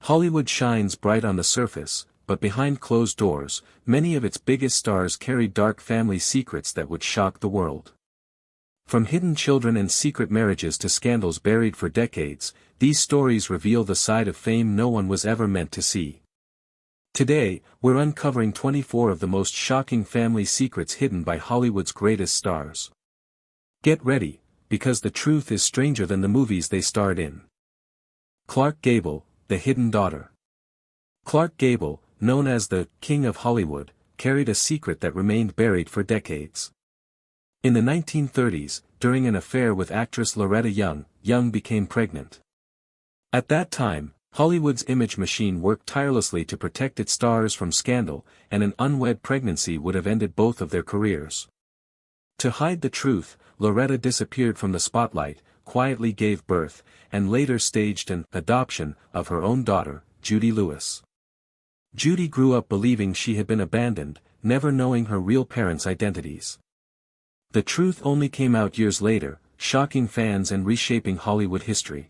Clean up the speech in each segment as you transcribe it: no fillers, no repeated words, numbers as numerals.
Hollywood shines bright on the surface, but behind closed doors, many of its biggest stars carried dark family secrets that would shock the world. From hidden children and secret marriages to scandals buried for decades, these stories reveal the side of fame no one was ever meant to see. Today, we're uncovering 24 of the most shocking family secrets hidden by Hollywood's greatest stars. Get ready, because the truth is stranger than the movies they starred in. Clark Gable, the hidden daughter. Clark Gable, known as the King of Hollywood, carried a secret that remained buried for decades. In the 1930s, during an affair with actress Loretta Young, Young became pregnant. At that time, Hollywood's image machine worked tirelessly to protect its stars from scandal, and an unwed pregnancy would have ended both of their careers. To hide the truth, Loretta disappeared from the spotlight, quietly gave birth, and later staged an adoption of her own daughter, Judy Lewis. Judy grew up believing she had been abandoned, never knowing her real parents' identities. The truth only came out years later, shocking fans and reshaping Hollywood history.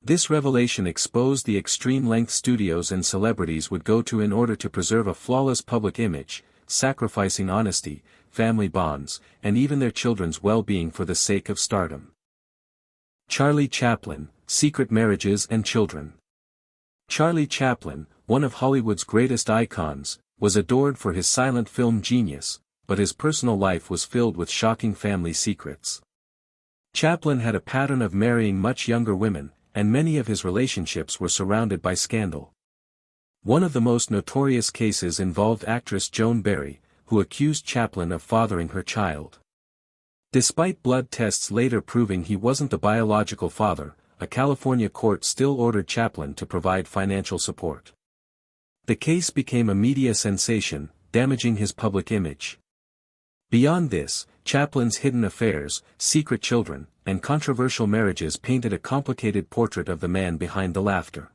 This revelation exposed the extreme lengths studios and celebrities would go to in order to preserve a flawless public image, sacrificing honesty, family bonds, and even their children's well-being for the sake of stardom. Charlie Chaplin, Secret Marriages and Children. Charlie Chaplin, one of Hollywood's greatest icons, was adored for his silent film genius, but his personal life was filled with shocking family secrets. Chaplin had a pattern of marrying much younger women, and many of his relationships were surrounded by scandal. One of the most notorious cases involved actress Joan Barry, who accused Chaplin of fathering her child. Despite blood tests later proving he wasn't the biological father, a California court still ordered Chaplin to provide financial support. The case became a media sensation, damaging his public image. Beyond this, Chaplin's hidden affairs, secret children, and controversial marriages painted a complicated portrait of the man behind the laughter.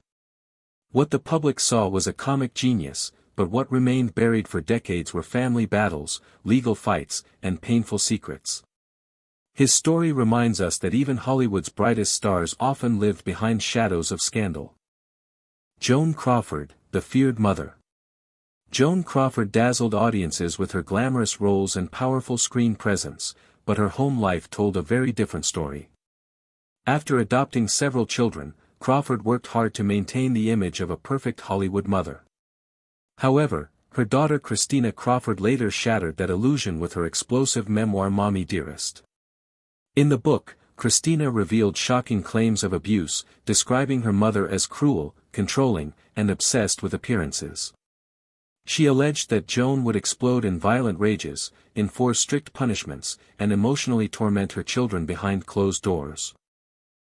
What the public saw was a comic genius, but what remained buried for decades were family battles, legal fights, and painful secrets. His story reminds us that even Hollywood's brightest stars often lived behind shadows of scandal. Joan Crawford, the feared mother. Joan Crawford dazzled audiences with her glamorous roles and powerful screen presence, but her home life told a very different story. After adopting several children, Crawford worked hard to maintain the image of a perfect Hollywood mother. However, her daughter Christina Crawford later shattered that illusion with her explosive memoir Mommy Dearest. In the book, Christina revealed shocking claims of abuse, describing her mother as cruel, controlling, and obsessed with appearances. She alleged that Joan would explode in violent rages, enforce strict punishments, and emotionally torment her children behind closed doors.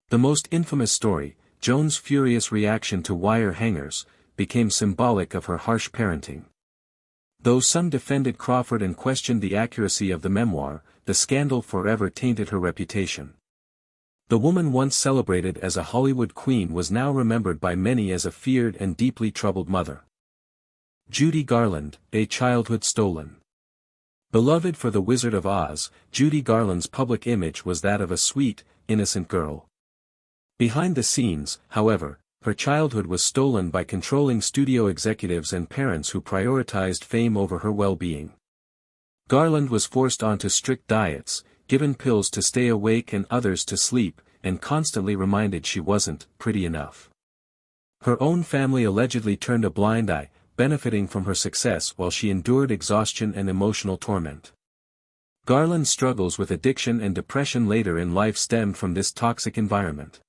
The most infamous story, Joan's furious reaction to wire hangers, became symbolic of her harsh parenting. Though some defended Crawford and questioned the accuracy of the memoir, the scandal forever tainted her reputation. The woman once celebrated as a Hollywood queen was now remembered by many as a feared and deeply troubled mother. Judy Garland, A Childhood Stolen. Beloved for The Wizard of Oz, Judy Garland's public image was that of a sweet, innocent girl. Behind the scenes, however, her childhood was stolen by controlling studio executives and parents who prioritized fame over her well-being. Garland was forced onto strict diets, given pills to stay awake and others to sleep, and constantly reminded she wasn't pretty enough. Her own family allegedly turned a blind eye, benefiting from her success while she endured exhaustion and emotional torment. Garland's struggles with addiction and depression later in life stemmed from this toxic environment.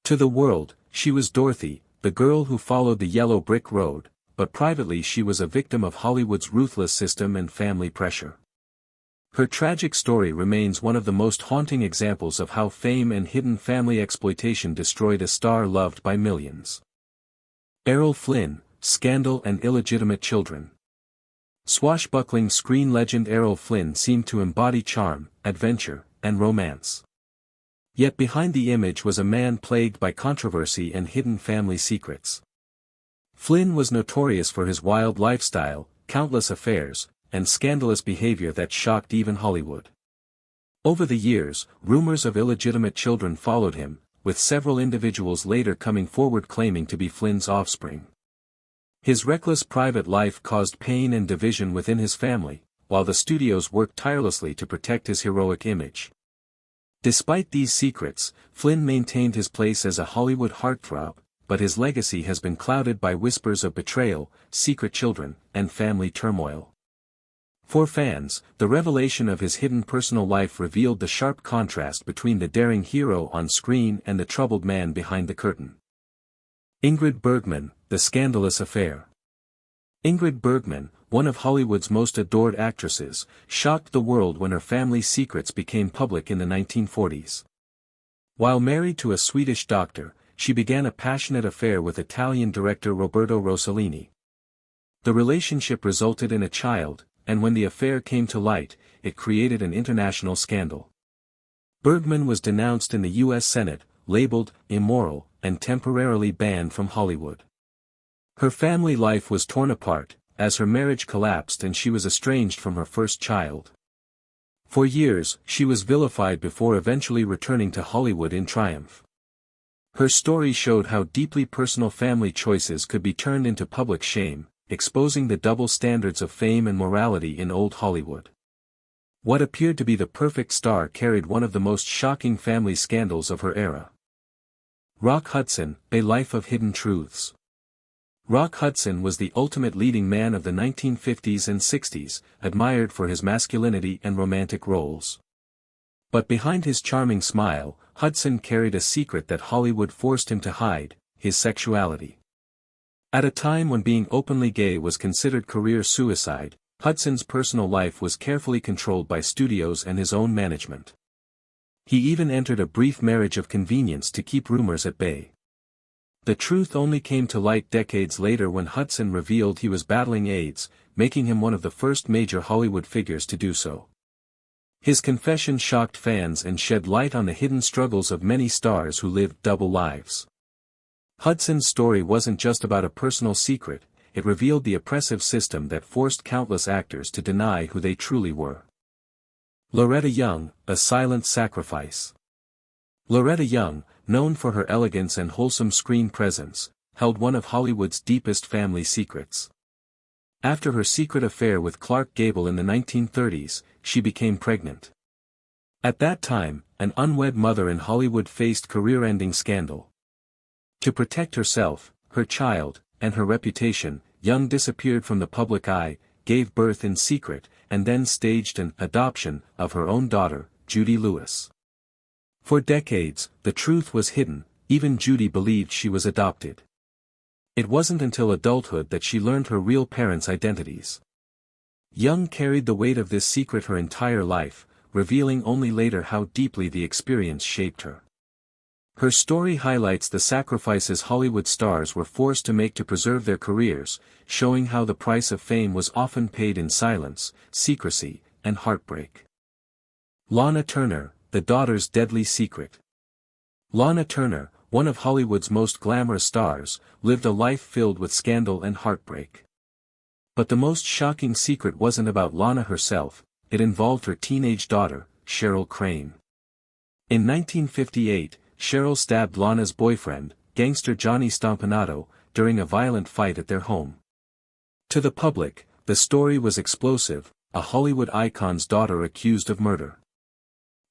To the world, she was Dorothy, the girl who followed the yellow brick road, but privately she was a victim of Hollywood's ruthless system and family pressure. Her tragic story remains one of the most haunting examples of how fame and hidden family exploitation destroyed a star loved by millions. Errol Flynn, Scandal and Illegitimate Children. Swashbuckling screen legend Errol Flynn seemed to embody charm, adventure, and romance. Yet behind the image was a man plagued by controversy and hidden family secrets. Flynn was notorious for his wild lifestyle, countless affairs, and scandalous behavior that shocked even Hollywood. Over the years, rumors of illegitimate children followed him, with several individuals later coming forward claiming to be Flynn's offspring. His reckless private life caused pain and division within his family, while the studios worked tirelessly to protect his heroic image. Despite these secrets, Flynn maintained his place as a Hollywood heartthrob, but his legacy has been clouded by whispers of betrayal, secret children, and family turmoil. For fans, the revelation of his hidden personal life revealed the sharp contrast between the daring hero on screen and the troubled man behind the curtain. Ingrid Bergman, The Scandalous Affair. Ingrid Bergman, one of Hollywood's most adored actresses, shocked the world when her family's secrets became public in the 1940s. While married to a Swedish doctor, she began a passionate affair with Italian director Roberto Rossellini. The relationship resulted in a child, and when the affair came to light, it created an international scandal. Bergman was denounced in the U.S. Senate, labeled immoral, and temporarily banned from Hollywood. Her family life was torn apart, as her marriage collapsed and she was estranged from her first child. For years, she was vilified before eventually returning to Hollywood in triumph. Her story showed how deeply personal family choices could be turned into public shame, exposing the double standards of fame and morality in old Hollywood. What appeared to be the perfect star carried one of the most shocking family scandals of her era. Rock Hudson, A Life of Hidden Truths. Rock Hudson was the ultimate leading man of the 1950s and 60s, admired for his masculinity and romantic roles. But behind his charming smile, Hudson carried a secret that Hollywood forced him to hide, his sexuality. At a time when being openly gay was considered career suicide, Hudson's personal life was carefully controlled by studios and his own management. He even entered a brief marriage of convenience to keep rumors at bay. The truth only came to light decades later when Hudson revealed he was battling AIDS, making him one of the first major Hollywood figures to do so. His confession shocked fans and shed light on the hidden struggles of many stars who lived double lives. Hudson's story wasn't just about a personal secret, it revealed the oppressive system that forced countless actors to deny who they truly were. Loretta Young, A Silent Sacrifice. Loretta Young, known for her elegance and wholesome screen presence, held one of Hollywood's deepest family secrets. After her secret affair with Clark Gable in the 1930s, she became pregnant. At that time, an unwed mother in Hollywood faced career-ending scandal. To protect herself, her child, and her reputation, Young disappeared from the public eye, gave birth in secret, and then staged an adoption of her own daughter, Judy Lewis. For decades, the truth was hidden, even Judy believed she was adopted. It wasn't until adulthood that she learned her real parents' identities. Young carried the weight of this secret her entire life, revealing only later how deeply the experience shaped her. Her story highlights the sacrifices Hollywood stars were forced to make to preserve their careers, showing how the price of fame was often paid in silence, secrecy, and heartbreak. Lana Turner, The Daughter's Deadly Secret. Lana Turner, one of Hollywood's most glamorous stars, lived a life filled with scandal and heartbreak. But the most shocking secret wasn't about Lana herself, it involved her teenage daughter, Cheryl Crane. In 1958, Cheryl stabbed Lana's boyfriend, gangster Johnny Stompanato, during a violent fight at their home. To the public, the story was explosive, a Hollywood icon's daughter accused of murder.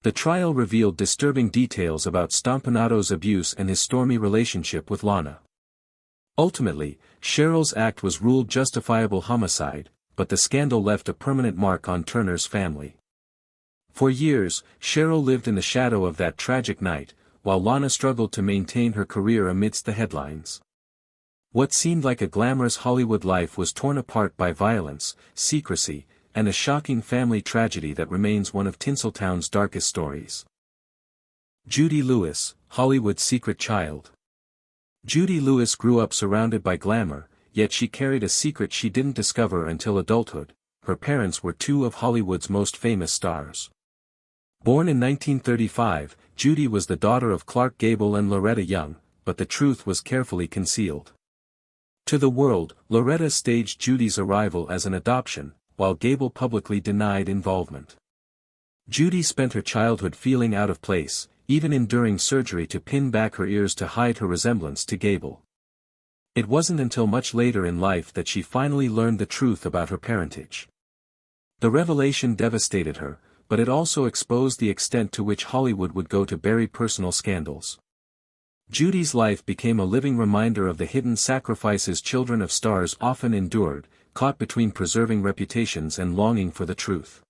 The trial revealed disturbing details about Stompanato's abuse and his stormy relationship with Lana. Ultimately, Cheryl's act was ruled justifiable homicide, but the scandal left a permanent mark on Turner's family. For years, Cheryl lived in the shadow of that tragic night, while Lana struggled to maintain her career amidst the headlines. What seemed like a glamorous Hollywood life was torn apart by violence, secrecy, and a shocking family tragedy that remains one of Tinseltown's darkest stories. Judy Lewis, Hollywood's secret child. Judy Lewis grew up surrounded by glamour, yet she carried a secret she didn't discover until adulthood. Her parents were two of Hollywood's most famous stars. Born in 1935, Judy was the daughter of Clark Gable and Loretta Young, but the truth was carefully concealed. To the world, Loretta staged Judy's arrival as an adoption, while Gable publicly denied involvement. Judy spent her childhood feeling out of place, even enduring surgery to pin back her ears to hide her resemblance to Gable. It wasn't until much later in life that she finally learned the truth about her parentage. The revelation devastated her, but it also exposed the extent to which Hollywood would go to bury personal scandals. Judy's life became a living reminder of the hidden sacrifices children of stars often endured, caught between preserving reputations and longing for the truth.